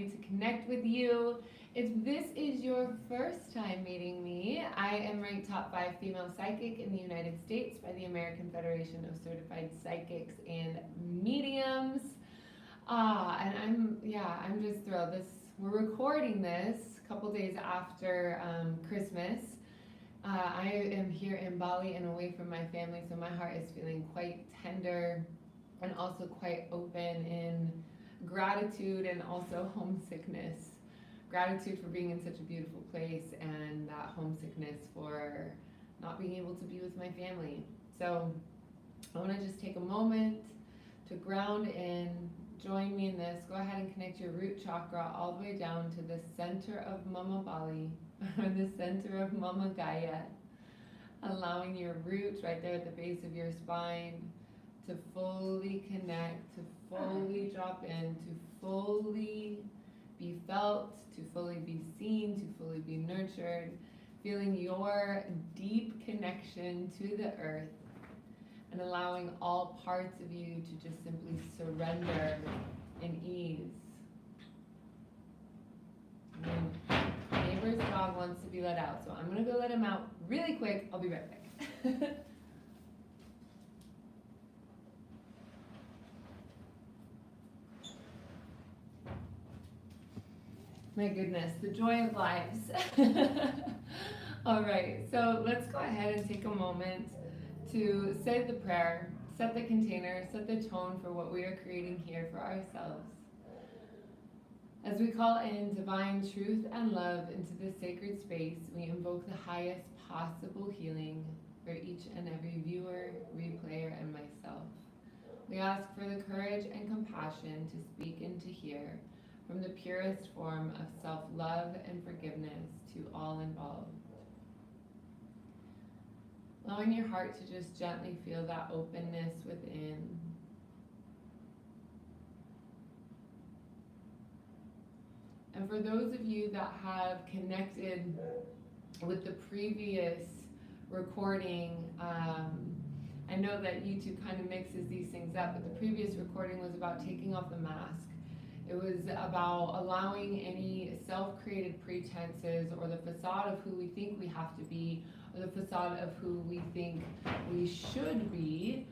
excited to connect with you. If this is your first time meeting me, I am ranked top 5 female psychic in the United States by the American Federation of Certified Psychics and Mediums. I'm just thrilled. We're recording this a couple days after Christmas. I am here in Bali and away from my family, so my heart is feeling quite tender and also quite open in gratitude and also homesickness. Gratitude for being in such a beautiful place, and that homesickness for not being able to be with my family. So I want to just take a moment to ground in. Join me in this. Go ahead and connect your root chakra all the way down to the center of Mama Bali, or the center of Mama Gaia, allowing your roots right there at the base of your spine to fully connect, to fully drop in, to fully be felt, to fully be seen, to fully be nurtured, feeling your deep connection to the earth, and allowing all parts of you to just simply surrender in ease. My neighbor's dog wants to be let out, so I'm going to go let him out really quick. I'll be right back. My goodness, the joy of lives. All right, so let's go ahead and take a moment to say the prayer, set the container, set the tone for what we are creating here for ourselves. As we call in divine truth and love into this sacred space, we invoke the highest possible healing for each and every viewer, replayer, and myself. We ask for the courage and compassion to speak and to hear from the purest form of self-love and forgiveness to all involved. Allowing your heart to just gently feel that openness within. And for those of you that have connected with the previous recording, I know that YouTube kind of mixes these things up, but the previous recording was about taking off the mask. It was about allowing any self-created pretenses or the facade of who we think we have to be, or the facade of who we think we should be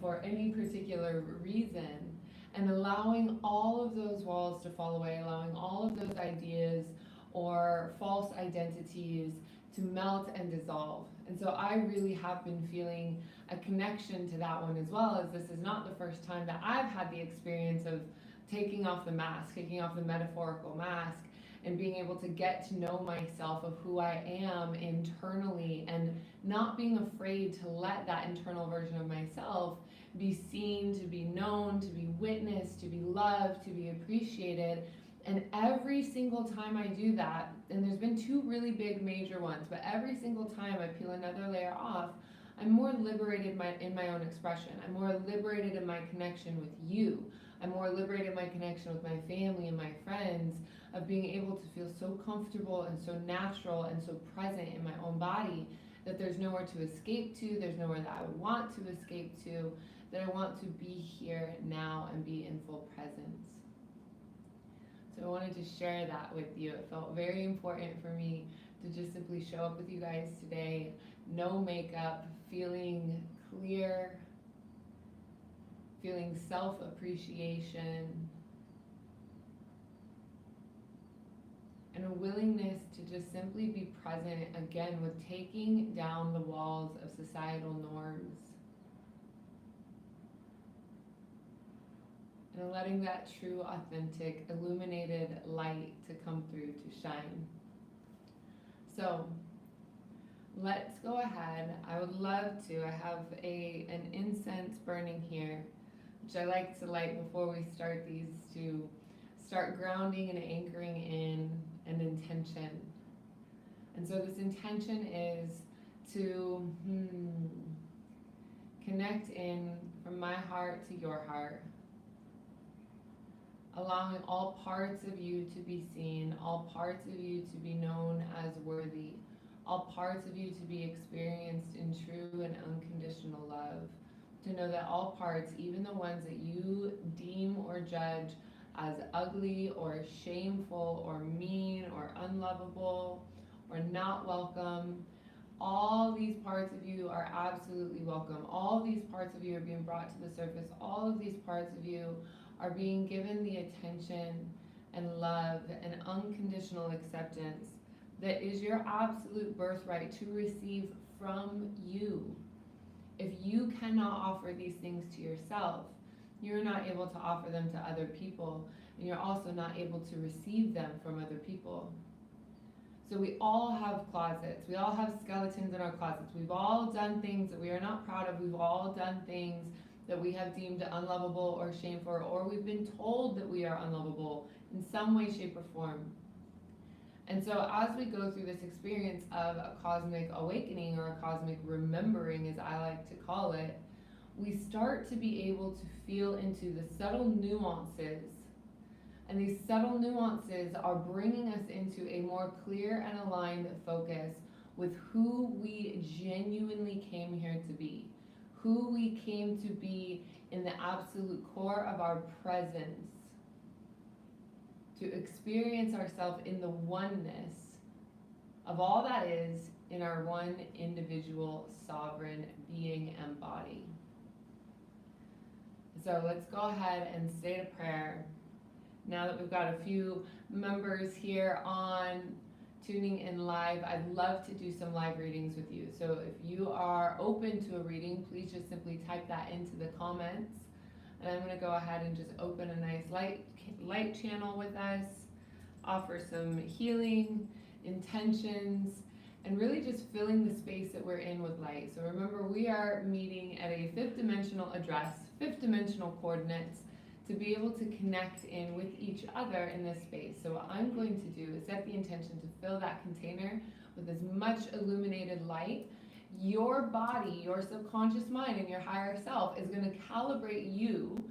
for any particular reason, and allowing all of those walls to fall away, allowing all of those ideas or false identities to melt and dissolve. And so I really have been feeling a connection to that one, as well, as this is not the first time that I've had the experience of taking off the mask, taking off the metaphorical mask, and being able to get to know myself of who I am internally, and not being afraid to let that internal version of myself be seen, to be known, to be witnessed, to be loved, to be appreciated. And every single time I do that, and there's been 2 really big major ones, but every single time I peel another layer off, I'm more liberated in my own expression. I'm more liberated in my connection with you. I'm more liberated in my connection with my family and my friends, of being able to feel so comfortable and so natural and so present in my own body that there's nowhere to escape to, there's nowhere that I would want to escape to, that I want to be here now and be in full presence. So I wanted to share that with you. It felt very important for me to just simply show up with you guys today, no makeup, feeling clear, feeling self-appreciation, and a willingness to just simply be present again with taking down the walls of societal norms and letting that true, authentic, illuminated light to come through, to shine. So let's go ahead. I would love to. I have an incense burning here, which I like to light before we start these, to start grounding and anchoring in an intention. And so this intention is to connect in from my heart to your heart, allowing all parts of you to be seen, all parts of you to be known as worthy, all parts of you to be experienced in true and unconditional love, to know that all parts, even the ones that you deem or judge as ugly or shameful or mean or unlovable or not welcome. All these parts of you are absolutely welcome. All these parts of you are being brought to the surface. All of these parts of you are being given the attention and love and unconditional acceptance that is your absolute birthright to receive from you. If you cannot offer these things to yourself, you're not able to offer them to other people, and you're also not able to receive them from other people. So we all have closets. We all have skeletons in our closets. We've all done things that we are not proud of. We've all done things that we have deemed unlovable or shameful, or we've been told that we are unlovable in some way, shape, or form. And so as we go through this experience of a cosmic awakening, or a cosmic remembering, as I like to call it, we start to be able to feel into the subtle nuances. And these subtle nuances are bringing us into a more clear and aligned focus with who we genuinely came here to be, who we came to be in the absolute core of our presence, to experience ourselves in the oneness of all that is in our one individual sovereign being and body. So let's go ahead and say a prayer. Now that we've got a few members here on tuning in live, I'd love to do some live readings with you. So if you are open to a reading, please just simply type that into the comments. And I'm going to go ahead and just open a nice light channel with us, offer some healing intentions, and really just filling the space that we're in with light. So remember, we are meeting at a 5th dimensional address, 5th dimensional coordinates, to be able to connect in with each other in this space. So what I'm going to do is set the intention to fill that container with as much illuminated light. Your body, your subconscious mind, and your higher self is going to calibrate you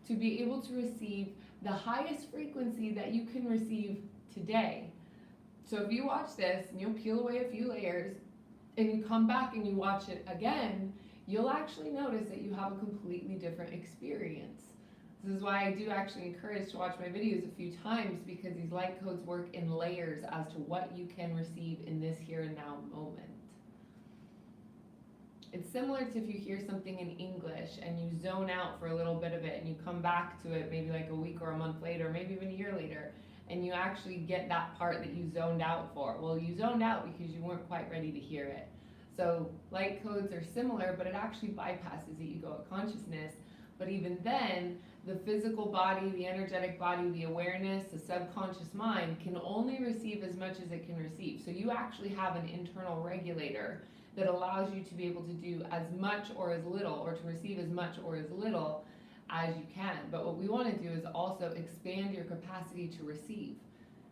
to be able to receive the highest frequency that you can receive today. So if you watch this and you'll peel away a few layers and you come back and you watch it again, you'll actually notice that you have a completely different experience. This is why I do actually encourage to watch my videos a few times, because these light codes work in layers as to what you can receive in this here and now moment. It's similar to if you hear something in English and you zone out for a little bit of it and you come back to it maybe like a week or a month later, maybe even a year later, and you actually get that part that you zoned out for. Well, you zoned out because you weren't quite ready to hear it. So light codes are similar, but it actually bypasses the egoic consciousness. But even then, the physical body, the energetic body, the awareness, the subconscious mind can only receive as much as it can receive. So you actually have an internal regulator that allows you to be able to do as much or as little, or to receive as much or as little as you can. But what we want to do is also expand your capacity to receive,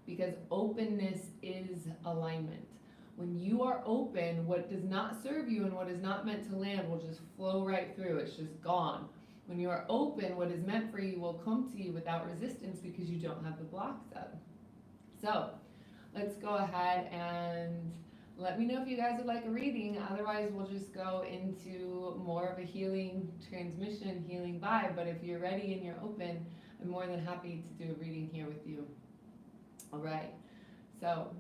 because openness is alignment. When you are open, what does not serve you and what is not meant to land will just flow right through. It's just gone. When you are open, what is meant for you will come to you without resistance, because you don't have the blocks up. So let's go ahead and let me know if you guys would like a reading. Otherwise, we'll just go into more of a healing transmission, healing vibe. But if you're ready and you're open, I'm more than happy to do a reading here with you. All right. So,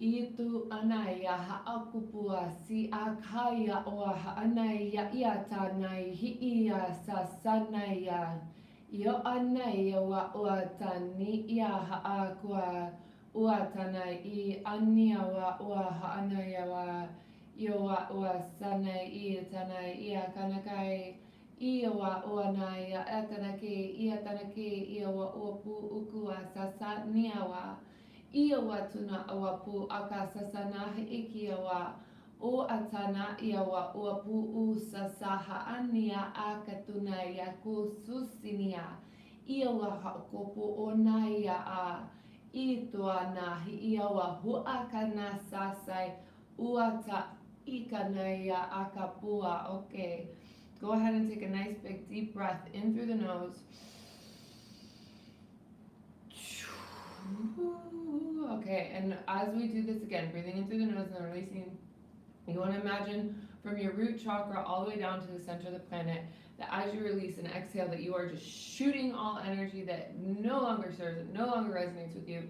Itu anaya haakupua si akaya oa anaya iatanai hiia sasanaya. Yo anaya wa uatani ia haakua. Uatana I ania wa ua anaya wa yo wa ua sanai I tanai ia kanakai ia wa uanaya atanake ia tanake ia wa uapu ukua sasa nia wa ia wa tuna awapu aka sasana ikia wa o atana ia wa uapu u sasaha ania akatuna ia kususinia ia wa hakopu onaya a Ituana iawa huakana sasai uata ikanaya akapua. Okay, go ahead and take a nice big deep breath in through the nose. Okay, and as we do this again, breathing in through the nose and then releasing, you want to imagine from your root chakra all the way down to the center of the planet that as you release and exhale, that you are just shooting all energy that no longer serves, it no longer resonates with you,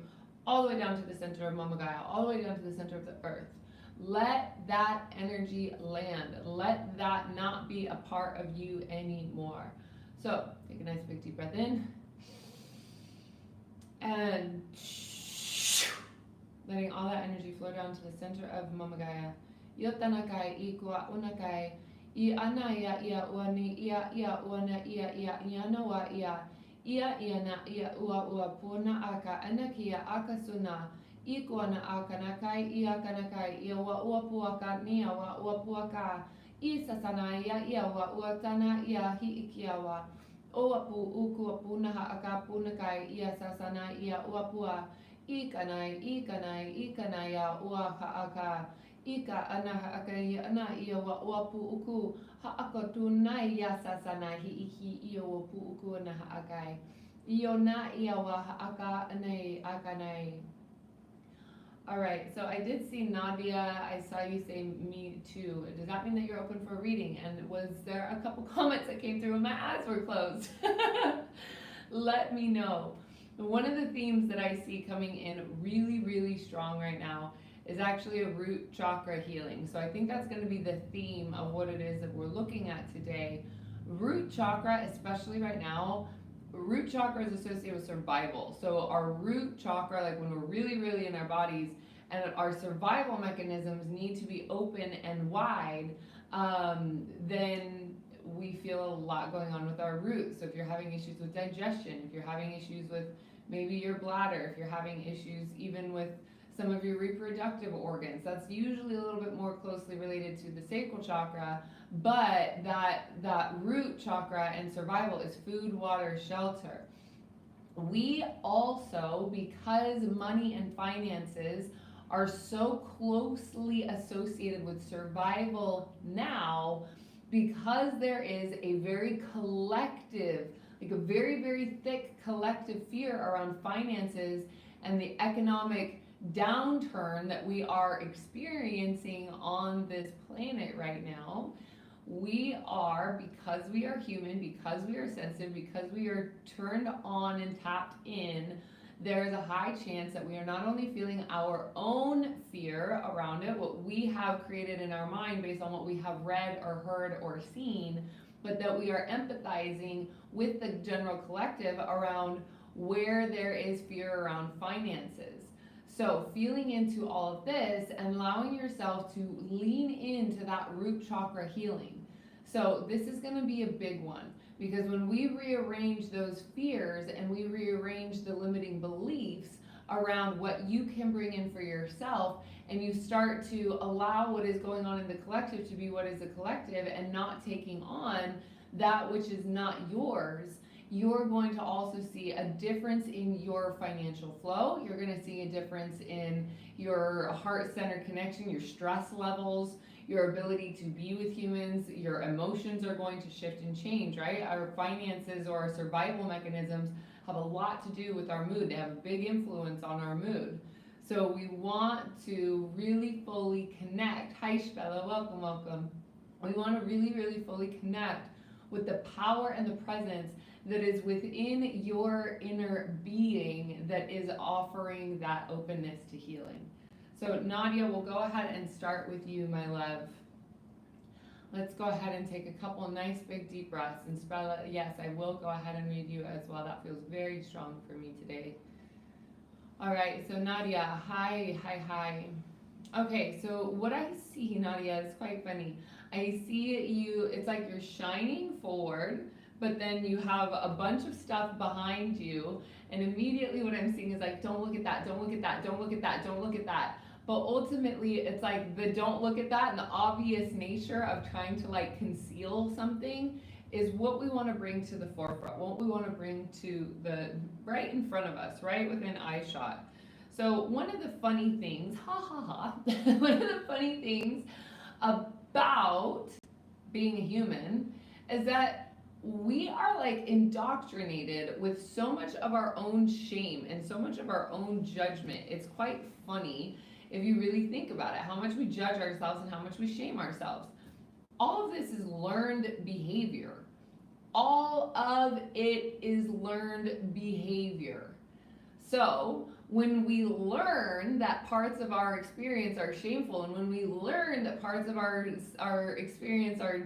all the way down to the center of Mama Gaia, all the way down to the center of the earth. Let that energy land. Let that not be a part of you anymore. So take a nice big deep breath in. And letting all that energy flow down to the center of Mama Gaia. Yotanakai, Ikua, Unakai, I anaya, ia wani, ia wana, ia ianawa, ia iana, ia ua puna aka, anakia aka suna, ikuana aka nakai, ia kanakai, ia ua puaka, nia ua puaka, isasana, ia ua tana, ia hiikiawa. Oapu uku punaha aka punakai ia sasana ia uapua ikanai ya ua aka ika ana aka ia ana ia uapu uku ha aka tunai ia sasana hi ia uapu uku na akai iona ia wa aka anai akanai. All right, so I did see Nadia, I saw you say me too. Does that mean that you're open for reading? And was there a couple comments that came through when my eyes were closed? Let me know. One of the themes that I see coming in really, really strong right now is actually a root chakra healing. So I think that's going to be the theme of what it is that we're looking at today. Root chakra, especially right now, root chakra is associated with survival. So our root chakra, like when we're really, really in our bodies and our survival mechanisms need to be open and wide, then we feel a lot going on with our roots. So if you're having issues with digestion, if you're having issues with maybe your bladder, if you're having issues even with some of your reproductive organs, that's usually a little bit more closely related to the sacral chakra. But that root chakra and survival is food, water, shelter. We also, because money and finances are so closely associated with survival now, because there is a very collective, like a very, very thick collective fear around finances and the economic downturn that we are experiencing on this planet right now, we are, because we are human, because we are sensitive, because we are turned on and tapped in, there's a high chance that we are not only feeling our own fear around it, what we have created in our mind based on what we have read or heard or seen, but that we are empathizing with the general collective around where there is fear around finances. So feeling into all of this and allowing yourself to lean into that root chakra healing. So this is going to be a big one, because when we rearrange those fears and we rearrange the limiting beliefs around what you can bring in for yourself, and you start to allow what is going on in the collective to be what is the collective and not taking on that which is not yours, you're going to also see a difference in your financial flow. You're going to see a difference in your heart center connection, your stress levels, your ability to be with humans. Your emotions are going to shift and change, right? Our finances or our survival mechanisms have a lot to do with our mood. They have a big influence on our mood. So we want to really fully connect. Hi, Shpela, welcome. We want to really, really fully connect with the power and the presence that is within your inner being that is offering that openness to healing. So Nadia, we'll go ahead and start with you, my love. Let's go ahead and take a couple nice big deep breaths. And Spella, yes, I will go ahead and read you as well. That feels very strong for me today. All right, so Nadia, hi. Okay, so what I see, Nadia, is quite funny. I see you, it's like you're shining forward, but then you have a bunch of stuff behind you, and immediately what I'm seeing is like, don't look at that, don't look at that, don't look at that, don't look at that. But ultimately, it's like the don't look at that and the obvious nature of trying to like conceal something is what we want to bring to the forefront, what we want to bring to the right in front of us, right within eye shot. So one of the funny things, one of the funny things about being a human is that we are like indoctrinated with so much of our own shame and so much of our own judgment. It's quite funny if you really think about it, how much we judge ourselves and how much we shame ourselves. All of this is learned behavior. all of it is learned behavior. So when we learn that parts of our experience are shameful, and when we learn that parts of our experience are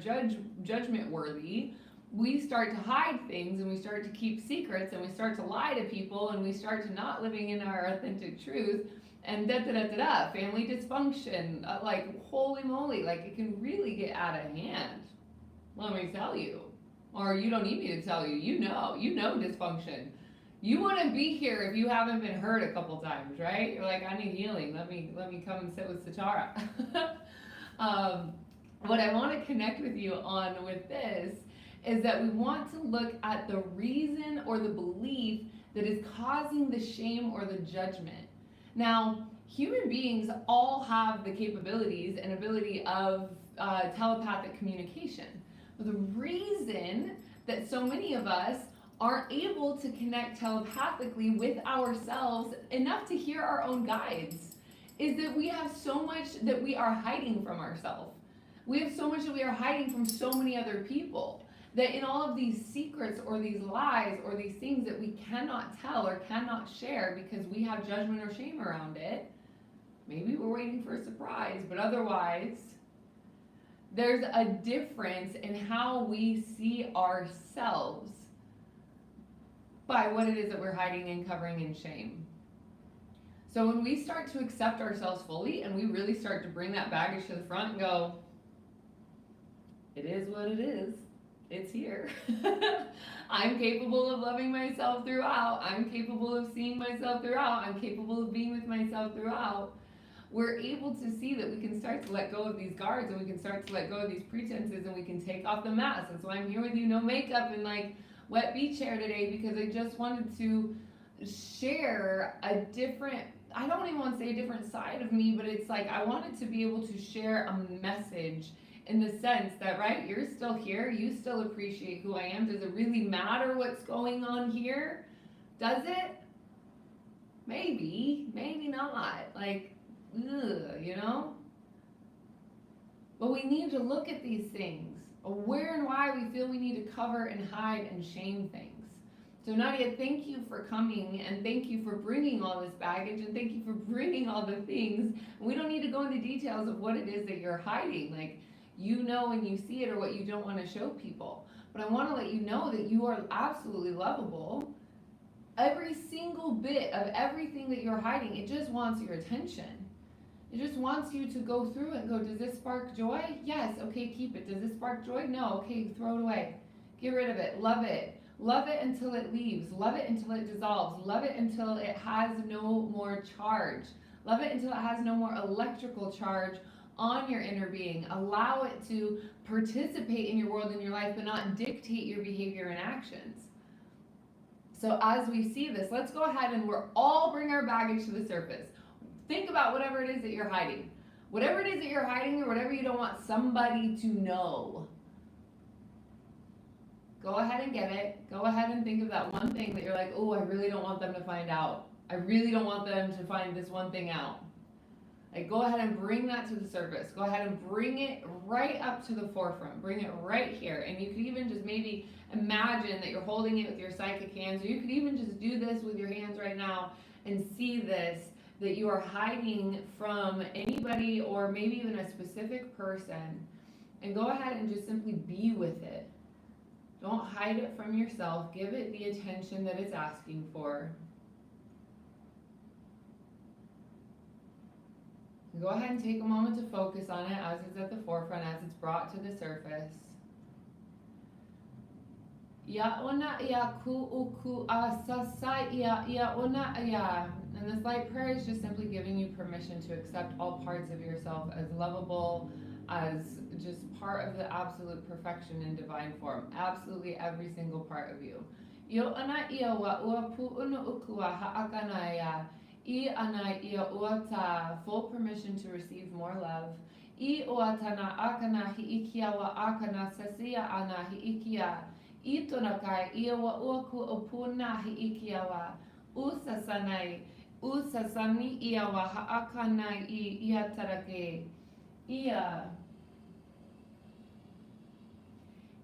judgment worthy, we start to hide things, and we start to keep secrets, and we start to lie to people, and we start to not living in our authentic truth, and family dysfunction, like holy moly, like it can really get out of hand. Let me tell you, or you don't need me to tell you. You know dysfunction. You wouldn't be here if you haven't been hurt a couple times, right? You're like, I need healing. Let me come and sit with SITARA. What I want to connect with you on with this is that we want to look at the reason or the belief that is causing the shame or the judgment. Now, human beings all have the capabilities and ability of telepathic communication. But the reason that so many of us aren't able to connect telepathically with ourselves enough to hear our own guides is that we have so much that we are hiding from ourselves. We have so much that we are hiding from so many other people, that in all of these secrets or these lies or these things that we cannot tell or cannot share because we have judgment or shame around it, maybe we're waiting for a surprise, but otherwise, there's a difference in how we see ourselves by what it is that we're hiding and covering in shame. So when we start to accept ourselves fully and we really start to bring that baggage to the front and go, it is what it is, it's here. I'm capable of loving myself throughout. I'm capable of seeing myself throughout. I'm capable of being with myself throughout. We're able to see that we can start to let go of these guards, and we can start to let go of these pretenses, and we can take off the mask. That's why I'm here with you, no makeup and like wet beach hair today, because I just wanted to share a different, I don't even want to say a different side of me, but it's like I wanted to be able to share a message in the sense that, right, you're still here, you still appreciate who I am. Does it really matter what's going on here? Does it? Maybe, maybe not. Like, ugh, you know? But we need to look at these things, where and why we feel we need to cover and hide and shame things. So Nadia, thank you for coming, and thank you for bringing all this baggage, and thank you for bringing all the things. And we don't need to go into details of what it is that you're hiding. Like, you know when you see it or what you don't want to show people. But I want to let you know that you are absolutely lovable. Every single bit of everything that you're hiding, it just wants your attention. It just wants you to go through it and go, does this spark joy? Yes, okay, keep it. Does this spark joy? No, okay, throw it away. Get rid of it. Love it. Love it until it leaves. Love it until it dissolves. Love it until it has no more charge. Love it until it has no more electrical charge on your inner being. Allow it to participate in your world and your life, but not dictate your behavior and actions. So as we see this, let's go ahead and we're all bring our baggage to the surface. Think about whatever it is that you're hiding. Whatever it is that you're hiding or whatever you don't want somebody to know. Go ahead and get it. Go ahead and think of that one thing that you're like, oh, I really don't want them to find out. I really don't want them to find this one thing out. Like, go ahead and bring that to the surface. Go ahead and bring it right up to the forefront. Bring it right here. And you could even just maybe imagine that you're holding it with your psychic hands, or you could even just do this with your hands right now and see this, that you are hiding from anybody or maybe even a specific person. And go ahead and just simply be with it. Don't hide it from yourself. Give it the attention that it's asking for. Go ahead and take a moment to focus on it as it's at the forefront, as it's brought to the surface. And this light prayer is just simply giving you permission to accept all parts of yourself as lovable, as just part of the absolute perfection in divine form. Absolutely every single part of you. I ana ia uata, full permission to receive more love. I uatana akana hiikia wa akana sasia ana hiikia. I tonakai ia wa uaku opuna hiikia wa. Usasanai, usasani ia wa haakana I ia tarake. Ia.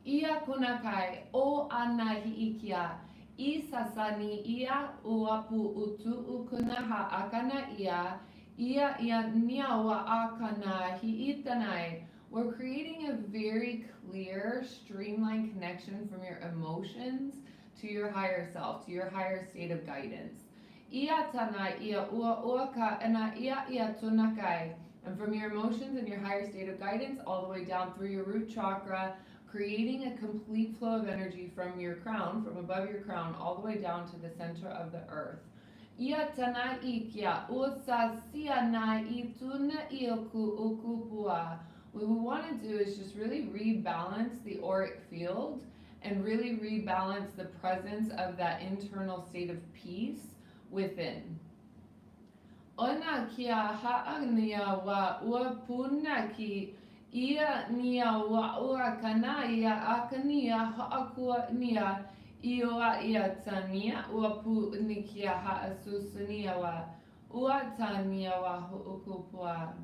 Ia kunakai o ana hiikia. I sasani ia uapu utu ukunaha akana ia. Ia niawa akana hiitanai. We're creating a very clear, streamlined connection from your emotions to your higher self, to your higher state of guidance. Ia tana ia uaka ana ia tunakai. And from your emotions and your higher state of guidance all the way down through your root chakra, creating a complete flow of energy from your crown, from above your crown, all the way down to the center of the earth. Ia tana ikia usa siana ituna ioku ukupua. What we want to do is just really rebalance the auric field and really rebalance the presence of that internal state of peace within. Ona kia ha'ania wa ua puna ki ia nia wa ua kana ia akania ha'akua nia ioa ia tania ua pu nikia ha'asusania wa ua tania wa hu'ukupua.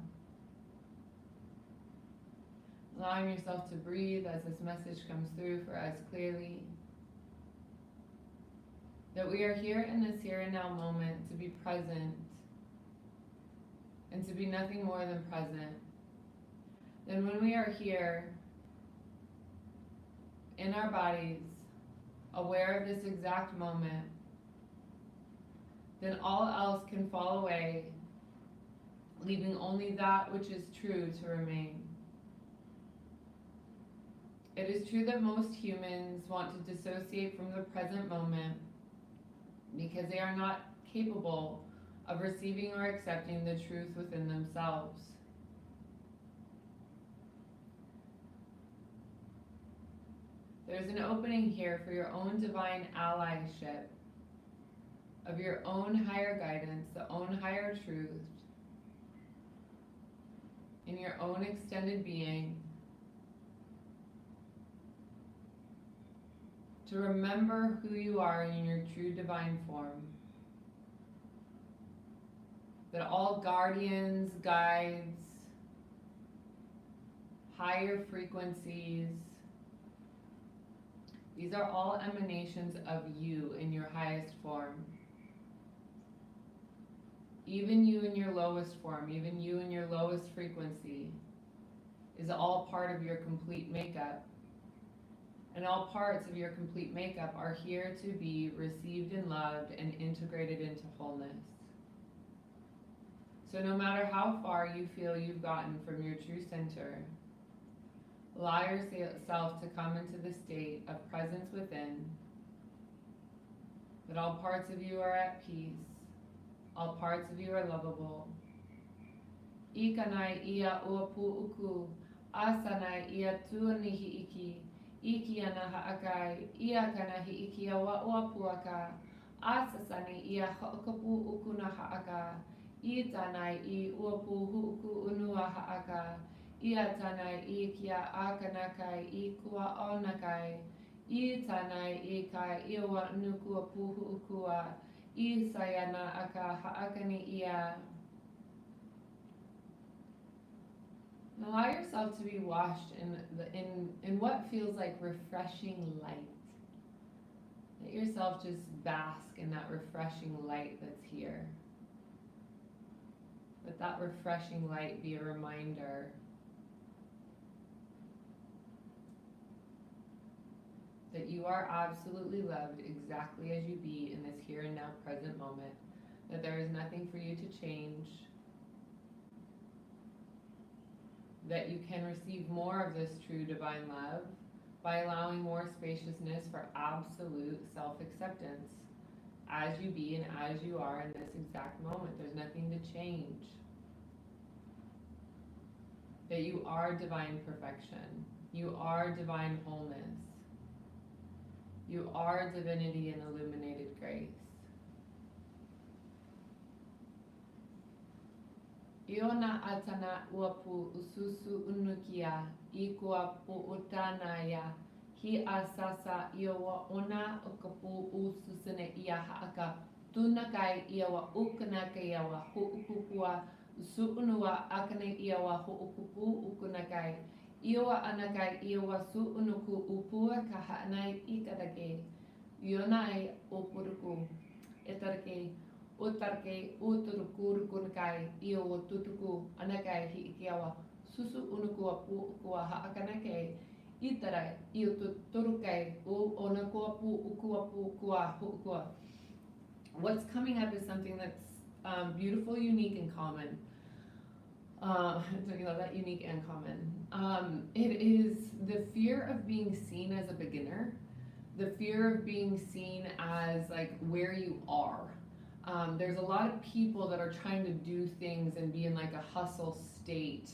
Allowing yourself to breathe as this message comes through for us clearly. That we are here in this here and now moment to be present and to be nothing more than present. Then when we are here in our bodies, aware of this exact moment, then all else can fall away, leaving only that which is true to remain. It is true that most humans want to dissociate from the present moment because they are not capable of receiving or accepting the truth within themselves. There's an opening here for your own divine allyship of your own higher guidance, the own higher truth, in your own extended being, to remember who you are in your true divine form. That all guardians, guides, higher frequencies, these are all emanations of you in your highest form. Even you in your lowest form, even you in your lowest frequency, is all part of your complete makeup. And all parts of your complete makeup are here to be received and loved and integrated into wholeness. So no matter how far you feel you've gotten from your true center, allow yourself to come into the state of presence within, that all parts of you are at peace, all parts of you are lovable. Ikanai ia uapu uku, asanai ia tuanihi iki, iki ana ha'akai, ia kana hiiki wa uapuaka, asasani ia ha'akapu ukuna ha'aka, I tanai I uapu hu'uku unua ha'aka, ia tanai I kia akanakai I kua onakai, I tanai I kai iwa nukua puhu ukua, I sayana aka ha'akani ia. Allow yourself to be washed in what feels like refreshing light. Let yourself just bask in that refreshing light that's here. Let that refreshing light be a reminder that you are absolutely loved exactly as you be in this here and now present moment, that there is nothing for you to change, that you can receive more of this true divine love by allowing more spaciousness for absolute self-acceptance as you be and as you are in this exact moment. There's nothing to change. That you are divine perfection. You are divine wholeness. You are divinity and illuminated grace. Iona atana uapu ususu unukia ikua puutanaya hi asasa iawa ona okapu ususene ia haaka tunakai iawa ukanaka iawa huukupua suunua akane iawa huukupu ukunakai Iwa anakai iwa su unuku upua ka ha'anai ikadake. Yonai opuruku. Etarke utarke uturukurukunkai iwa tutuku anakai hiikiawa. Susu unuku apu ukua ha'akanake. Itarai iwa tuturukai u onakua pu ukua pu ukua hukua. What's coming up is something that's beautiful, unique, and common. That unique and common. It is the fear of being seen as a beginner, the fear of being seen as like where you are. There's a lot of people that are trying to do things and be in like a hustle state,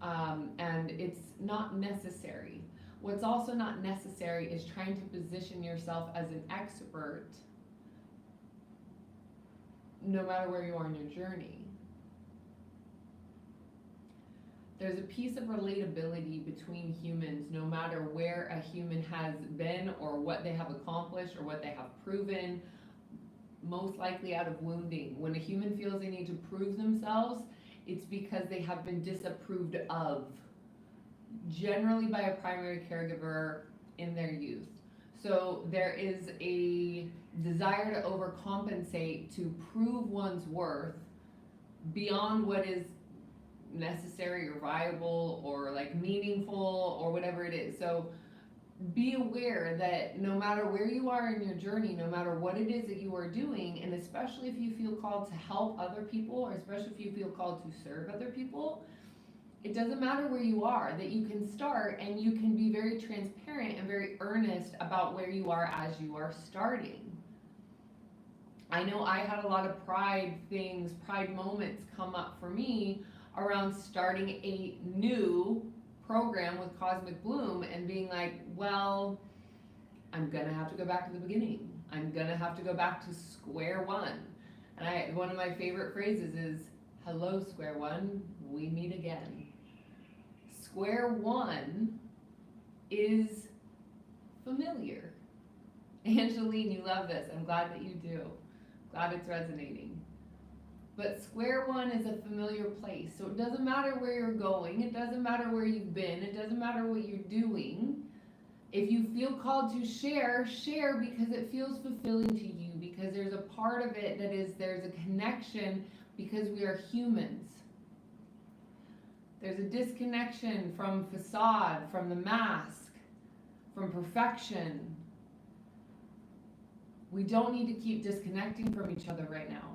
and it's not necessary. What's also not necessary is trying to position yourself as an expert no matter where you are in your journey. There's a piece of relatability between humans, no matter where a human has been or what they have accomplished or what they have proven, most likely out of wounding. When a human feels they need to prove themselves, it's because they have been disapproved of, generally by a primary caregiver in their youth. So there is a desire to overcompensate to prove one's worth beyond what is necessary or viable or like meaningful or whatever it is. So be aware that no matter where you are in your journey, no matter what it is that you are doing, and especially if you feel called to help other people, or especially if you feel called to serve other people, it doesn't matter where you are, that you can start and you can be very transparent and very earnest about where you are as you are starting. I know I had a lot of pride moments come up for me around starting a new program with Cosmic Bloom and being like, well, I'm gonna have to go back to the beginning. I'm gonna have to go back to square one. And one of my favorite phrases is, hello, square one, we meet again. Square one is familiar. Angeline, you love this. I'm glad that you do. Glad it's resonating. But square one is a familiar place. So it doesn't matter where you're going. It doesn't matter where you've been. It doesn't matter what you're doing. If you feel called to share, share because it feels fulfilling to you, because there's a part of it that is, there's a connection because we are humans. There's a disconnection from facade, from the mask, from perfection. We don't need to keep disconnecting from each other right now.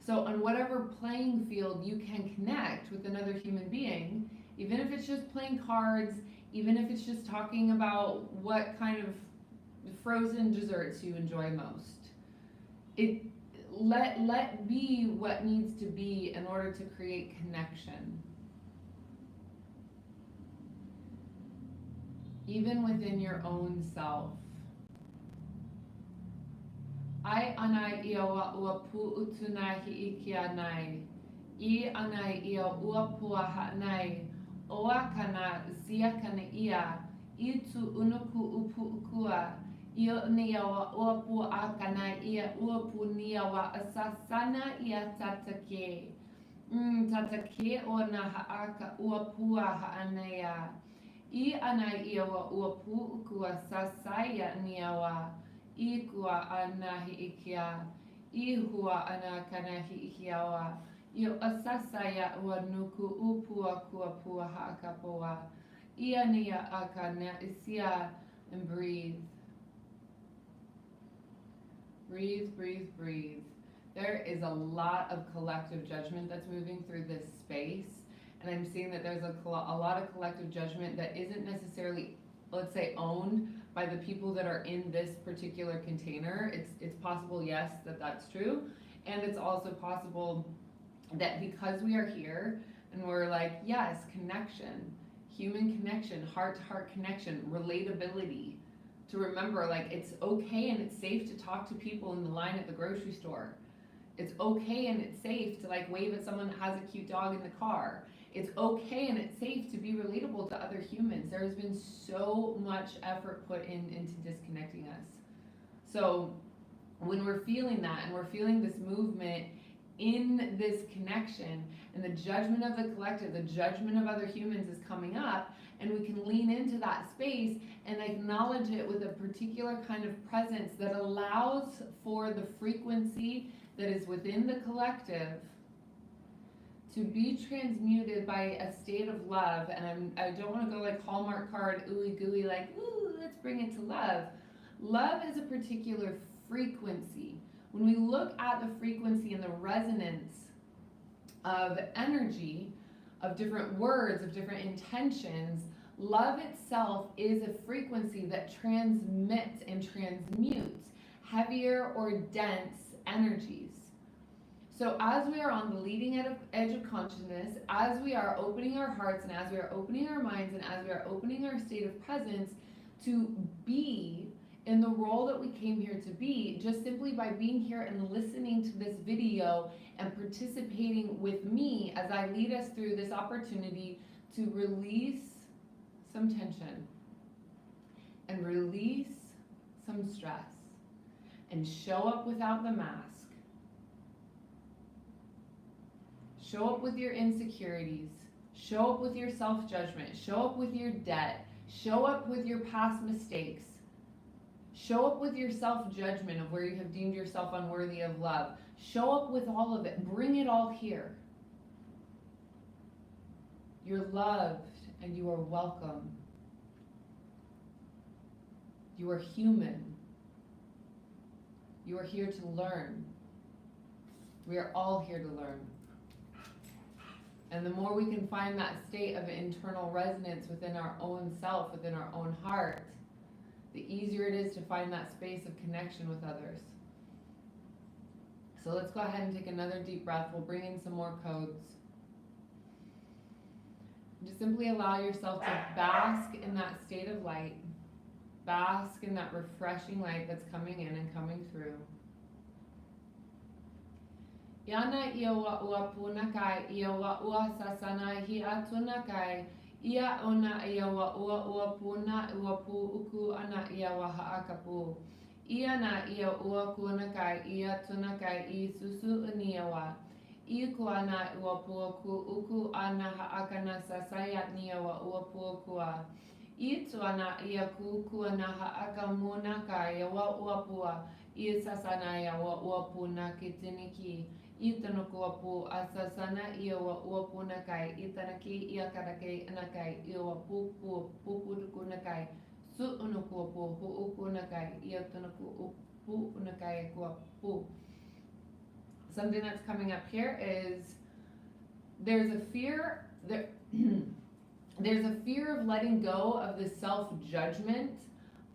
So on whatever playing field you can connect with another human being, even if it's just playing cards, even if it's just talking about what kind of frozen desserts you enjoy most, let be what needs to be in order to create connection. Even within your own self. Ai anai ia wa ua pu'utuna hi'iki anai. I anai ia ua pua ha'nai. Oa kana sia kana ia. I tu unuku upu ukua. Io nia wa ua pua a kana ia ua pu nia wa asasana ia tatake. Tatake o na ha'aka ua pua ha'anaya. I anai ia wa ua pu ukua sasaya nia wa. I kua ana hi'ikia, I hua ana kana hi'ikiawa, I asasaya ua nuku upua kua pua ha'akapoa, I ania akana isia, and breathe. Breathe, breathe, breathe. There is a lot of collective judgment that's moving through this space, and I'm seeing that there's a lot of collective judgment that isn't necessarily, let's say, owned by the people that are in this particular container. It's possible, yes, that that's true. And it's also possible that because we are here and we're like, yes, connection, human connection, heart-to-heart connection, relatability, to remember like it's okay and it's safe to talk to people in the line at the grocery store. It's okay and it's safe to like wave at someone that has a cute dog in the car. It's okay and it's safe to be relatable to other humans. There has been so much effort put into disconnecting us. So when we're feeling that and we're feeling this movement, in this connection, and the judgment of the collective, the judgment of other humans is coming up, and we can lean into that space and acknowledge it with a particular kind of presence that allows for the frequency that is within the collective to be transmuted by a state of love. And I don't want to go like Hallmark card, ooey gooey, like, ooh, let's bring it to love. Love is a particular frequency. When we look at the frequency and the resonance of energy, of different words, of different intentions, love itself is a frequency that transmits and transmutes heavier or dense energies. So as we are on the leading edge of consciousness, as we are opening our hearts and as we are opening our minds and as we are opening our state of presence to be in the role that we came here to be, just simply by being here and listening to this video and participating with me as I lead us through this opportunity to release some tension and release some stress and show up without the mask. Show up with your insecurities. Show up with your self-judgment. Show up with your debt. Show up with your past mistakes. Show up with your self-judgment of where you have deemed yourself unworthy of love. Show up with all of it. Bring it all here. You're loved and you are welcome. You are human. You are here to learn. We are all here to learn. And the more we can find that state of internal resonance within our own self, within our own heart, the easier it is to find that space of connection with others. So let's go ahead and take another deep breath. We'll bring in some more codes. Just simply allow yourself to bask in that state of light. Bask in that refreshing light that's coming in and coming through. Yana ia wa ua punakai, ia wa ua sasana hi atunakai, ia ona ia wa ua puna ua pu uku ana ia wa haakapu. Ia na ia ua kunakai, ia tunakai I susu aniawa. Ia kuana ua pu uku ana haakana sasaya niawa ua pu ukua. Ia tuana ia kuana haakamuna kai wa ua pua. Ia sasana ia wa ua puna kitiniki. Itanakuapu asasana iawa uapunakai itanaki iakarake anakai iawa pupunakai su unakuapu huukunakai iatanaku unakai kuapu. Something that's coming up here is there's a fear there's a fear of letting go of the self-judgment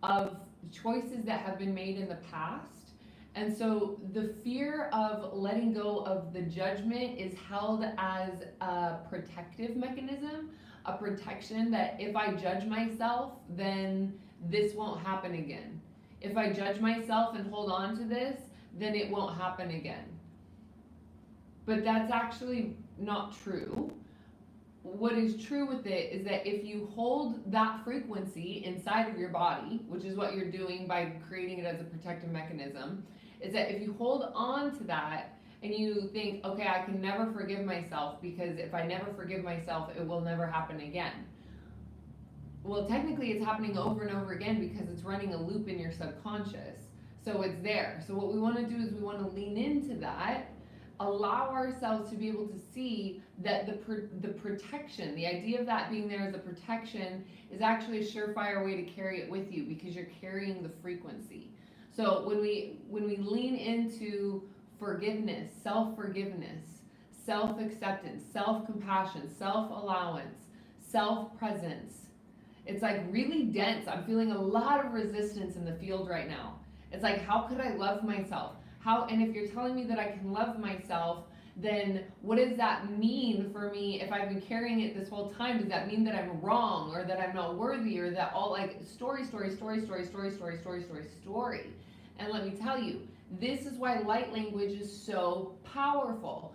of choices that have been made in the past. And so the fear of letting go of the judgment is held as a protective mechanism, a protection that if I judge myself, then this won't happen again. If I judge myself and hold on to this, then it won't happen again. But that's actually not true. What is true with it is that if you hold that frequency inside of your body, which is what you're doing by creating it as a protective mechanism, is that if you hold on to that and you think, okay, I can never forgive myself because if I never forgive myself, it will never happen again. Well, technically it's happening over and over again because it's running a loop in your subconscious. So it's there. So what we want to do is we want to lean into that, allow ourselves to be able to see that the protection, the idea of that being there as a protection is actually a surefire way to carry it with you because you're carrying the frequency. So when we lean into forgiveness, self-forgiveness, self-acceptance, self-compassion, self-allowance, self-presence, it's like really dense. I'm feeling a lot of resistance in the field right now. It's like, how could I love myself? And if you're telling me that I can love myself, then what does that mean for me if I've been carrying it this whole time? Does that mean that I'm wrong or that I'm not worthy or that all like story. And let me tell you, this is why light language is so powerful.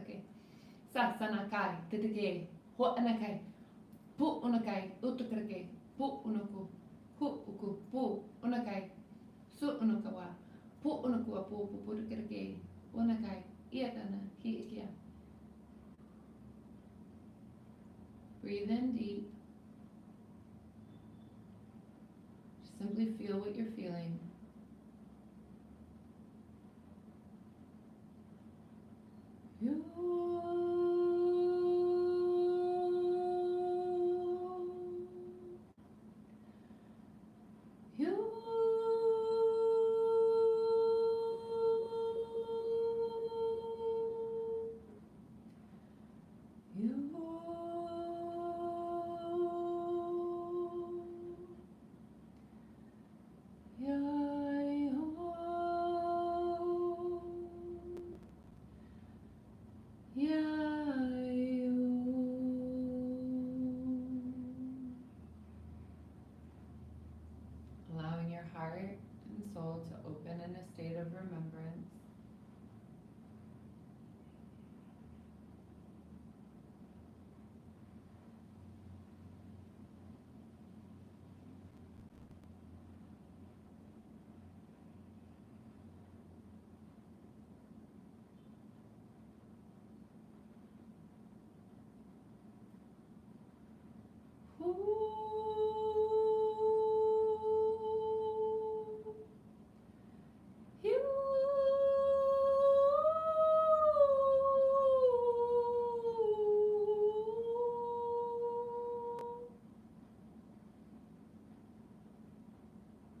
Okay. Sasanakai, teteke, hoanakai, pu unakai, utukrake, pu unaku, hu uku, pu unakai, su unakawa, pu unakua, pu putukrake, unakai, iatana, hi ikia. Breathe in deep. Simply feel what you're feeling. Allowing your heart and soul to open in a state of remembrance.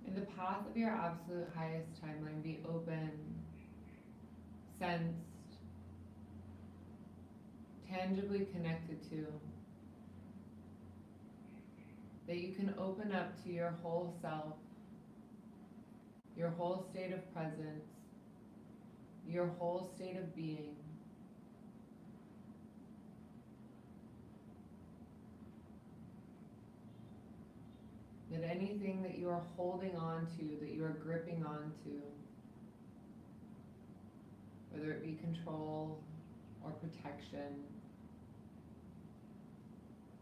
May the path of your absolute highest timeline be open, sensed, tangibly connected to, that you can open up to your whole self, your whole state of presence, your whole state of being. That anything that you are holding on to, that you are gripping onto, whether it be control or protection,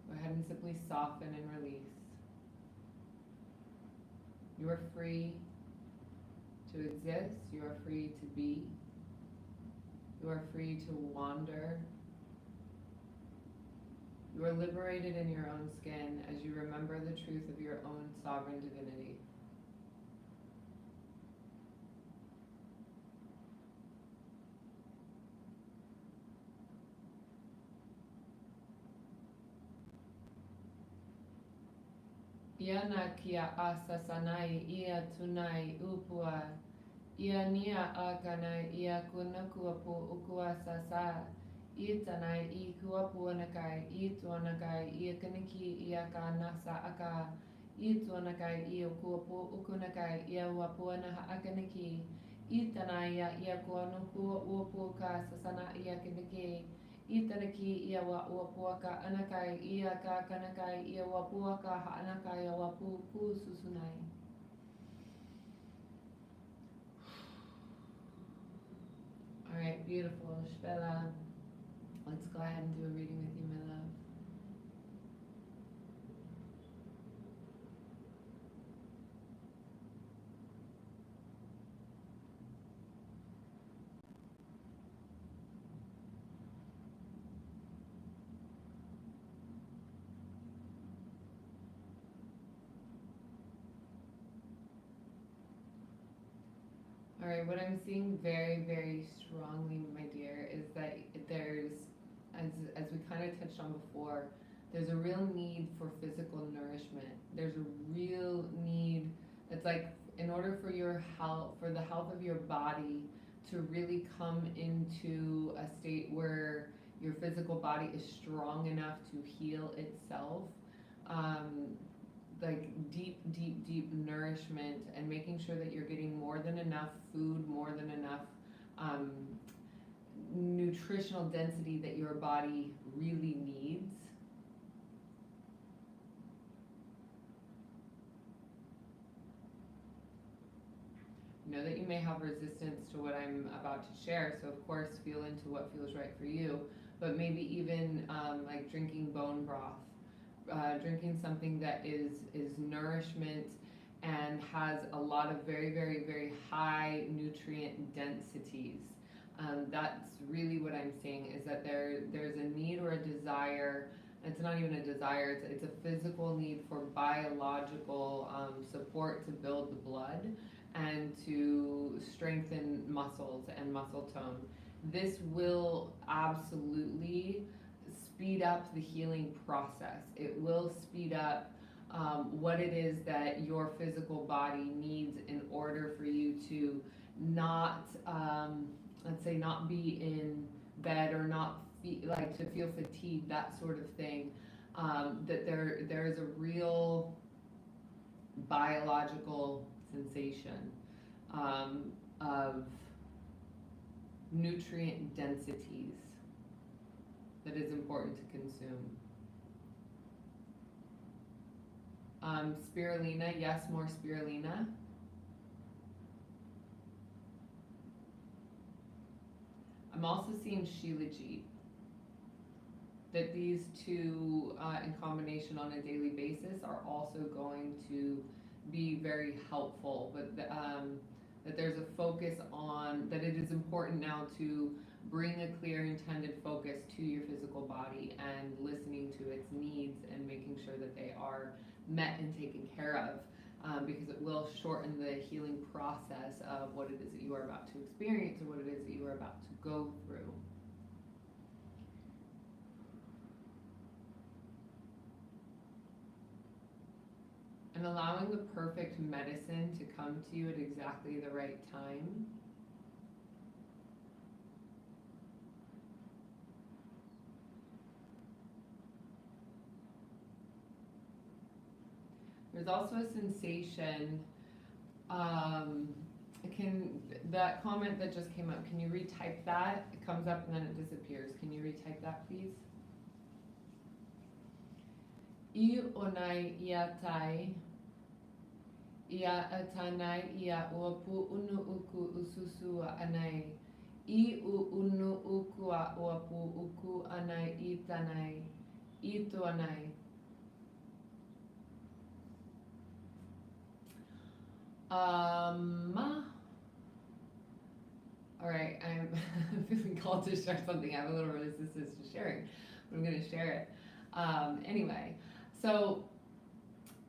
go ahead and simply soften and release. You are free to exist, you are free to be, you are free to wander. You are liberated in your own skin as you remember the truth of your own sovereign divinity. Iana kia asa sanai ia tunai upua. Ia nia akana ia kunakuapu ukua sasa. I tanai I kuapuanakai I tuanakai I kaniki ia ka nasa aka. I tuanakai I kuapu ukunakai ia wapuanaha akaniki. I tanai ia kuanuku uapuka sasana ia kaniki. I tanaki ia wa uapuaka anakai ia ka kanakai ia wapuaka ha anakai ia wapu ku susunai. All right, beautiful. Shvela. Let's go ahead and do a reading with you, my love. All right, what I'm seeing very, very strongly, my dear, is that there's, as we kind of touched on before, there's a real need for physical nourishment. There's a real need. It's like in order for your health, for the health of your body to really come into a state where your physical body is strong enough to heal itself, like deep, deep, deep nourishment and making sure that you're getting more than enough food, more than enough nutritional density that your body really needs. Know that you may have resistance to what I'm about to share, so of course feel into what feels right for you, but maybe even like drinking bone broth, drinking something that is nourishment and has a lot of very, very, very high nutrient densities. That's really what I'm seeing, is that there's a need or a desire. It's not even a desire, it's a physical need for biological support to build the blood and to strengthen muscles and muscle tone. This will absolutely speed up the healing process. It will speed up what it is that your physical body needs in order for you to not, let's say, not be in bed or not like to feel fatigued, that sort of thing. That there is a real biological sensation of nutrient densities that is important to consume. Spirulina, yes, more spirulina. I'm also seeing Shilajit, that these two in combination on a daily basis are also going to be very helpful, but that there's a focus on, that it is important now to bring a clear intended focus to your physical body and listening to its needs and making sure that they are met and taken care of, because it will shorten the healing process of what it is that you are about to experience or what it is that you are about to go through. And allowing the perfect medicine to come to you at exactly the right time. There's also a sensation, that comment that just came up, can you retype that? It comes up and then it disappears. Can you retype that, please? I onai iatai. Ia atanai ia uapu unu uku ususu anai. I unu uku a uapu uku anai itanai. Itu anai. All right, I'm feeling called to share something. I have a little resistance to sharing, but I'm going to share it. Anyway, so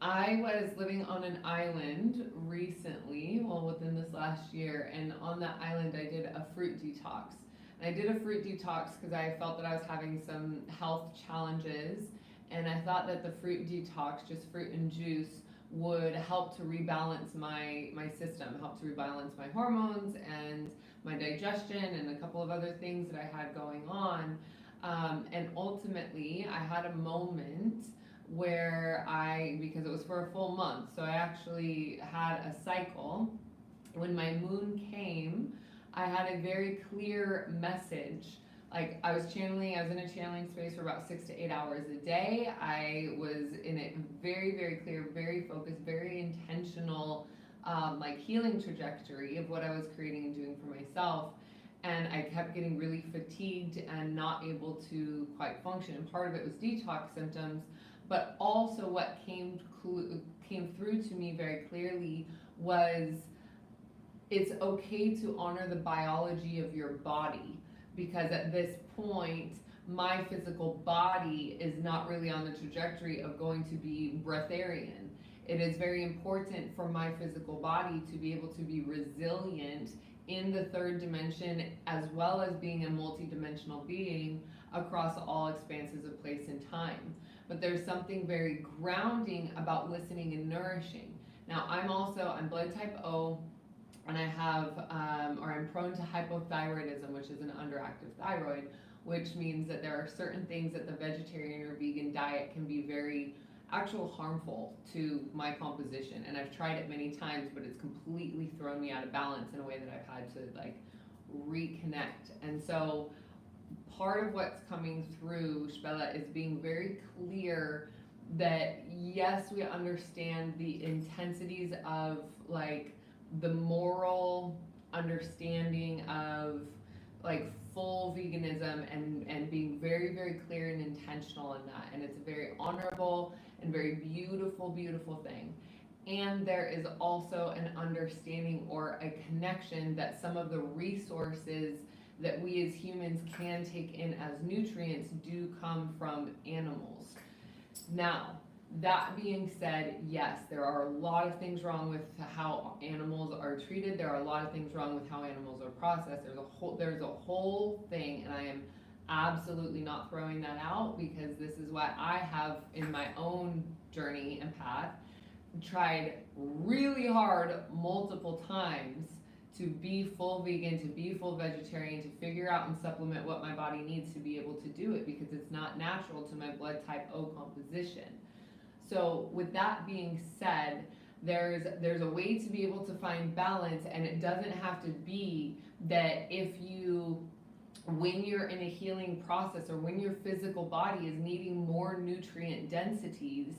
I was living on an island recently, well, within this last year, and on that island I did a fruit detox. And I did a fruit detox because I felt that I was having some health challenges, and I thought that the fruit detox, just fruit and juice, would help to rebalance my system, help to rebalance my hormones and my digestion and a couple of other things that I had going on. And ultimately, I had a moment where because it was for a full month, so I actually had a cycle. When my moon came, I had a very clear message. Like I was in a channeling space for about 6 to 8 hours a day. I was in a very, very clear, very focused, very intentional, healing trajectory of what I was creating and doing for myself. And I kept getting really fatigued and not able to quite function. And part of it was detox symptoms, but also what came through to me very clearly was it's okay to honor the biology of your body. Because at this point, my physical body is not really on the trajectory of going to be breatharian. It is very important for my physical body to be able to be resilient in the third dimension, as well as being a multidimensional being across all expanses of place and time. But there's something very grounding about listening and nourishing. Now, I'm blood type O, and I have, I'm prone to hypothyroidism, which is an underactive thyroid, which means that there are certain things that the vegetarian or vegan diet can be very harmful to my composition. And I've tried it many times, but it's completely thrown me out of balance in a way that I've had to reconnect. And so part of what's coming through, Shbella, is being very clear that yes, we understand the intensities of the moral understanding of full veganism and being very, very clear and intentional in that. And it's a very honorable and very beautiful, beautiful thing. And there is also an understanding or a connection that some of the resources that we as humans can take in as nutrients do come from animals. Now, that being said, yes, there are a lot of things wrong with how animals are treated. There are a lot of things wrong with how animals are processed. There's a whole thing, and I am absolutely not throwing that out, because this is why I have, in my own journey and path, tried really hard multiple times to be full vegan, to be full vegetarian, to figure out and supplement what my body needs to be able to do it, because it's not natural to my blood type O composition. So with that being said, there's a way to be able to find balance, and it doesn't have to be that when you're in a healing process or when your physical body is needing more nutrient densities,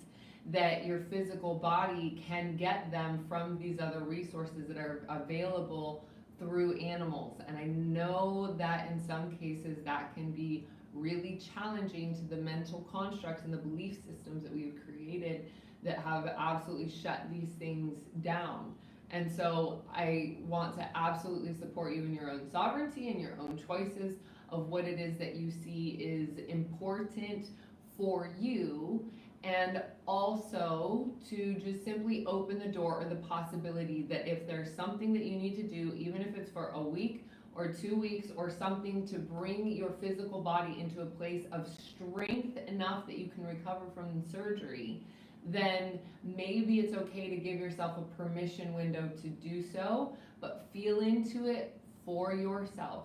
that your physical body can get them from these other resources that are available through animals. And I know that in some cases that can be really challenging to the mental constructs and the belief systems that we've created that have absolutely shut these things down. And so I want to absolutely support you in your own sovereignty and your own choices of what it is that you see is important for you, and also to just simply open the door or the possibility that if there's something that you need to do, even if it's for a week or 2 weeks or something, to bring your physical body into a place of strength enough that you can recover from surgery, then maybe it's okay to give yourself a permission window to do so, but feel into it for yourself.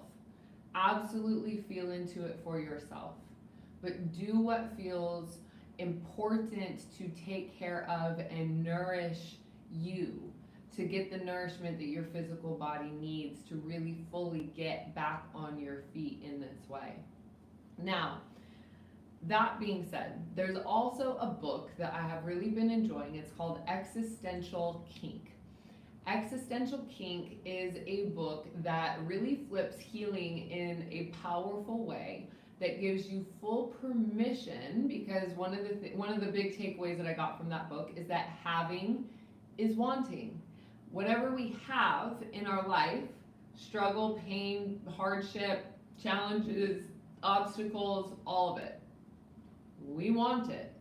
Absolutely feel into it for yourself, but do what feels important to take care of and nourish you, to get the nourishment that your physical body needs to really fully get back on your feet in this way. Now, that being said, there's also a book that I have really been enjoying. It's called Existential Kink. Existential Kink is a book that really flips healing in a powerful way, that gives you full permission, because one of the big takeaways that I got from that book is that having is wanting. Whatever we have in our life, struggle, pain, hardship, challenges, obstacles, all of it, we want it.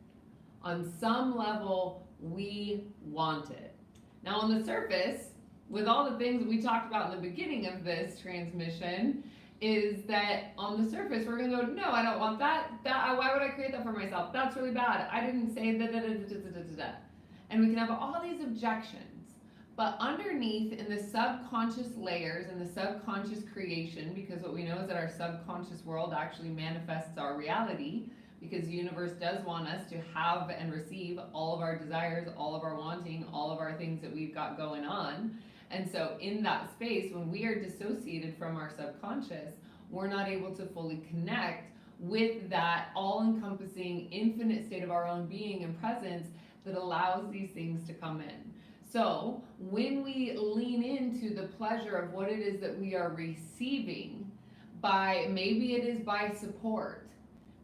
On some level, we want it. Now, on the surface, with all the things we talked about in the beginning of this transmission, is that on the surface, we're going to go, no, I don't want that. Why would I create that for myself? That's really bad. I didn't say that. And we can have all these objections. But underneath, in the subconscious layers and the subconscious creation, because what we know is that our subconscious world actually manifests our reality, because the universe does want us to have and receive all of our desires, all of our wanting, all of our things that we've got going on. And so in that space, when we are dissociated from our subconscious, we're not able to fully connect with that all-encompassing infinite state of our own being and presence that allows these things to come in. So when we lean into the pleasure of what it is that we are receiving, by maybe it is by support,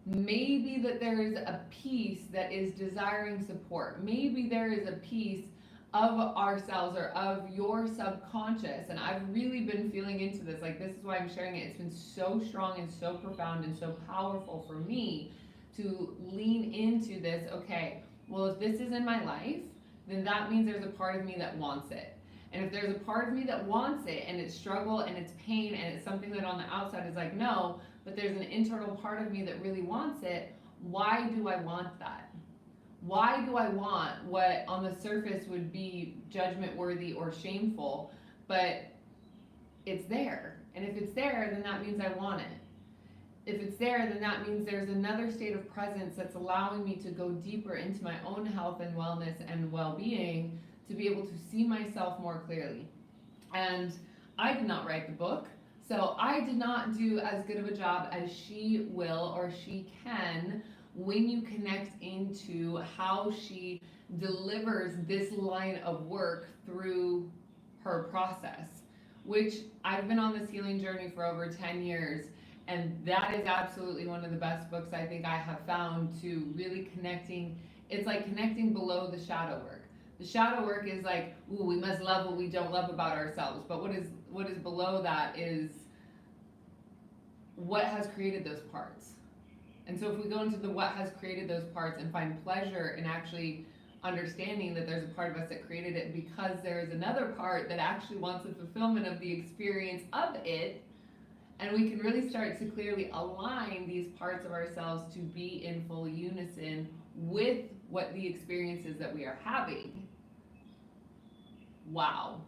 maybe that there is a piece that is desiring support, maybe there is a piece of ourselves or of your subconscious, and I've really been feeling into this, like this is why I'm sharing it. It's been so strong and so profound and so powerful for me to lean into this. Okay, well, if this is in my life, then that means there's a part of me that wants it. And if there's a part of me that wants it, and it's struggle and it's pain and it's something that on the outside is like no, but there's an internal part of me that really wants it, why do I want that? Why do I want what on the surface would be judgment worthy or shameful, but it's there? And if it's there, then that means I want it. If it's there, then that means there's another state of presence that's allowing me to go deeper into my own health and wellness and well-being, to be able to see myself more clearly. And I did not write the book, so I did not do as good of a job as she will or she can when you connect into how she delivers this line of work through her process, which I've been on this healing journey for over 10 years. And that is absolutely one of the best books I think I have found to really connecting. It's like connecting below the shadow work. The shadow work is like, ooh, we must love what we don't love about ourselves. But what is below that is what has created those parts. And so if we go into the what has created those parts and find pleasure in actually understanding that there's a part of us that created it, because there is another part that actually wants the fulfillment of the experience of it, and we can really start to clearly align these parts of ourselves to be in full unison with what the experience is that we are having. Wow.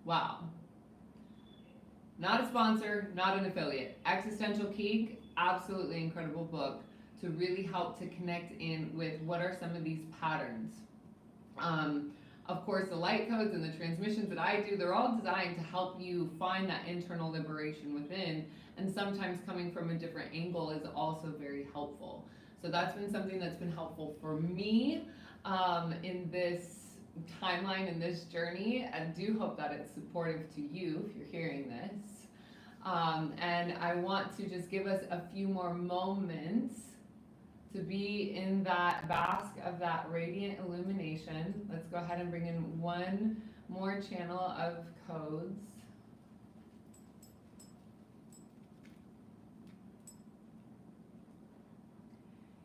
Wow. Not a sponsor, not an affiliate. Existential Kink, absolutely incredible book to really help to connect in with what are some of these patterns. Of course, the light codes and the transmissions that I do, they're all designed to help you find that internal liberation within, and sometimes coming from a different angle is also very helpful. So that's been something that's been helpful for me in this timeline in this journey. I do hope that it's supportive to you if you're hearing this. And I want to just give us a few more moments to be in that bask of that radiant illumination. Let's go ahead and bring in one more channel of codes.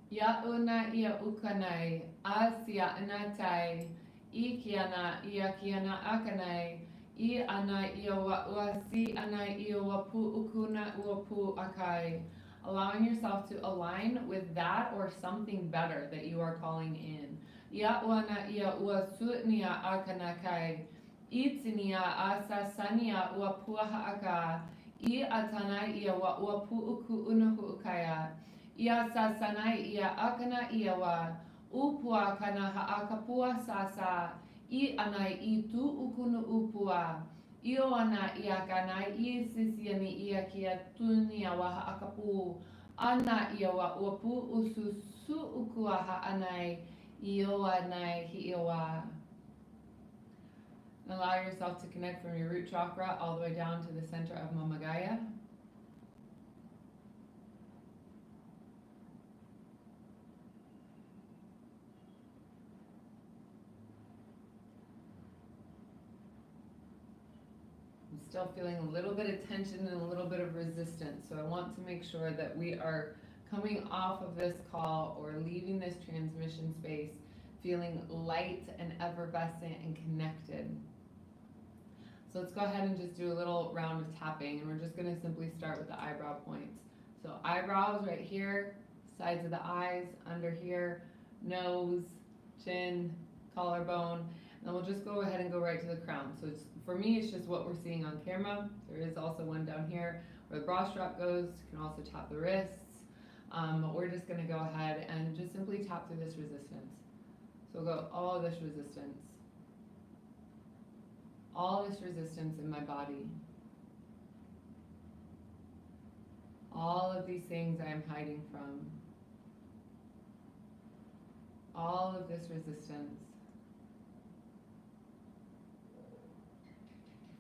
Ya una ia ukanai, asia anatai, I kiana ia kiana akanai, I ana ia wa uasi ana ia wa pu ukuna ua pu akai. Allowing yourself to align with that or something better that you are calling in. Ya una ia ua sunia akanakai, Itinia asasania ua puaha aka, I atana ia wa ua pu uku unuhu ukaya. Ia sasanai ia akana ia wa upua kana haakapua sasa I anai I tu ukunu upua io ana ia kanai I sisiani ia kia tunia wa haakapu ana ia wa upu usu su ukua ha anai io anai hi iwa. Allow yourself to connect from your root chakra all the way down to the center of Mama Gaia. Still feeling a little bit of tension and a little bit of resistance. So I want to make sure that we are coming off of this call or leaving this transmission space feeling light and effervescent and connected. So let's go ahead and just do a little round of tapping, and we're just going to simply start with the eyebrow points. So eyebrows right here, sides of the eyes, under here, nose, chin, collarbone, and then we'll just go ahead and go right to the crown. So it's, for me, it's just what we're seeing on camera. There is also one down here where the bra strap goes. You can also tap the wrists. But we're just going to go ahead and just simply tap through this resistance. So we'll go all this resistance. All this resistance in my body. All of these things I am hiding from. All of this resistance.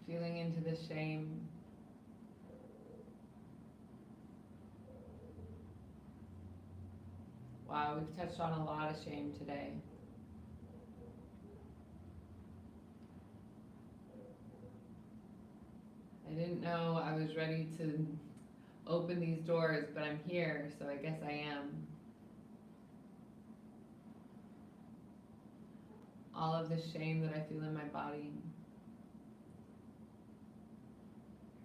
Feeling into the shame. Wow, we've touched on a lot of shame today. I didn't know I was ready to open these doors, but I'm here, so I guess I am. All of the shame that I feel in my body.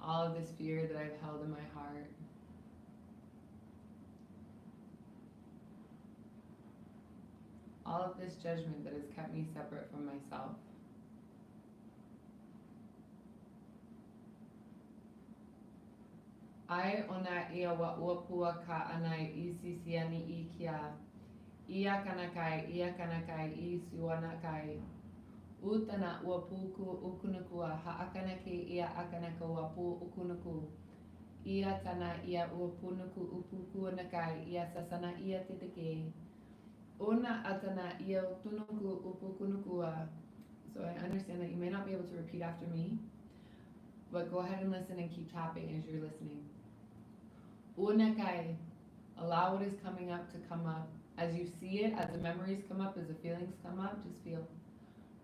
All of this fear that I've held in my heart. All of this judgment that has kept me separate from myself. Ai ona ia wa uapua ka anai I sisiani I kia. Ia kanakai I suanakai. Utana uapuku ukunukua haakanaki ia akanaka uapu ukunuku. Ia tana ia uapunuku upuku nakai ia sasana ia titike. Una atana ia tunuku upukunukua. So I understand that you may not be able to repeat after me, but go ahead and listen and keep tapping as you're listening. Unakai, allow what is coming up to come up. As you see it, as the memories come up, as the feelings come up, just feel.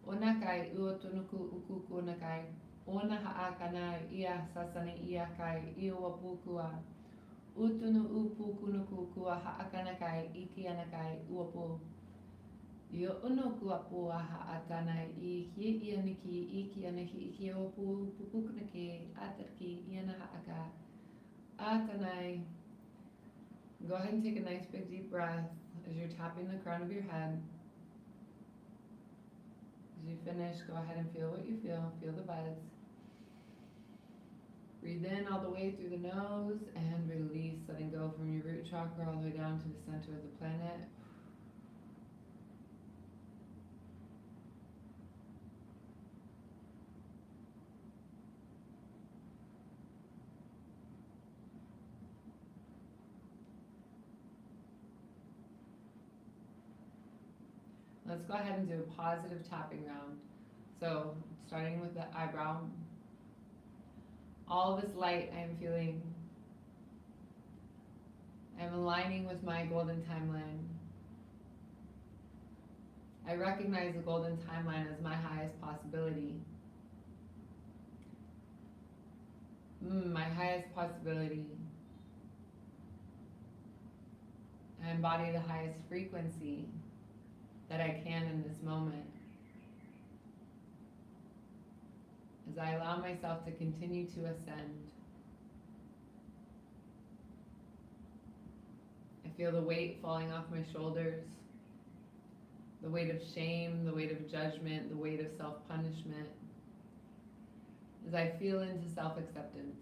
Unakai uotunuku ukuku nakai. Una haakana ia sasane ia kai iwapukua. Utunu upukunuku kua haakanakai ikianakai uopu. Yo unokua pua haatanai I hi ianiki ikianahi ikiopu pupukunake atarki iana haaka. Atanai. Go ahead and take a nice big deep breath as you're tapping the crown of your head. As you finish, go ahead and feel what you feel. Feel the buzz. Breathe in all the way through the nose and release, letting go from your root chakra all the way down to the center of the planet. let's go ahead and do a positive tapping round. So starting with the eyebrow, all this light I am feeling, I am aligning with my golden timeline. I recognize the golden timeline as my highest possibility. My highest possibility. I embody the highest frequency that I can in this moment. As I allow myself to continue to ascend, I feel the weight falling off my shoulders, the weight of shame, the weight of judgment, the weight of self-punishment, as I feel into self-acceptance.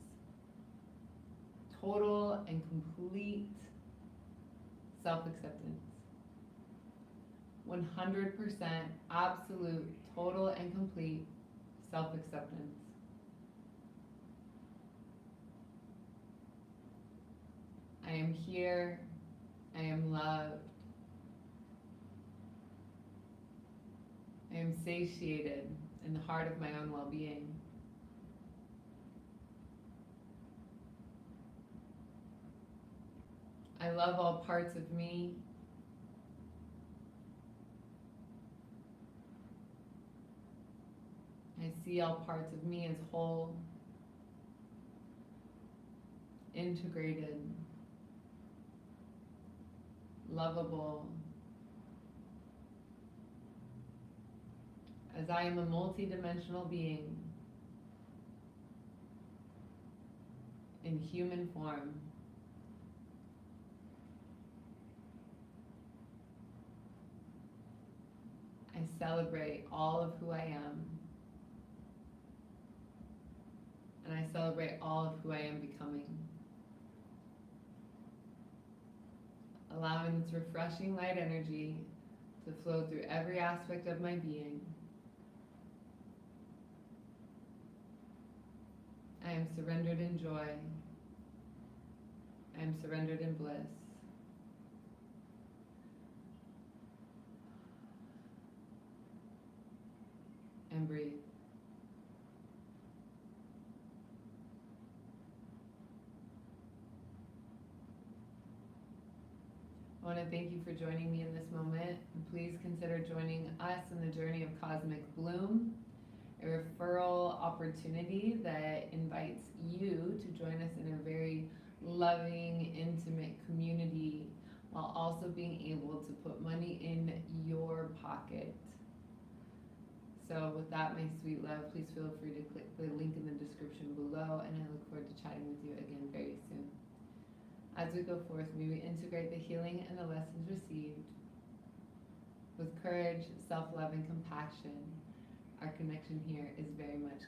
Total and complete self-acceptance. 100% absolute, total and complete self-acceptance. I am here. I am loved. I am satiated in the heart of my own well-being. I love all parts of me. I see all parts of me as whole, integrated, lovable. As I am a multidimensional being in human form, I celebrate all of who I am, and I celebrate all of who I am becoming. Allowing this refreshing light energy to flow through every aspect of my being. I am surrendered in joy. I am surrendered in bliss. And breathe. I want to thank you for joining me in this moment. And please consider joining us in the journey of Cosmic Bloom, a referral opportunity that invites you to join us in a very loving, intimate community while also being able to put money in your pocket. So with that, my sweet love, please feel free to click the link in the description below, and I look forward to chatting with you again very soon. As we go forth, may we integrate the healing and the lessons received with courage, self-love, and compassion. Our connection here is very much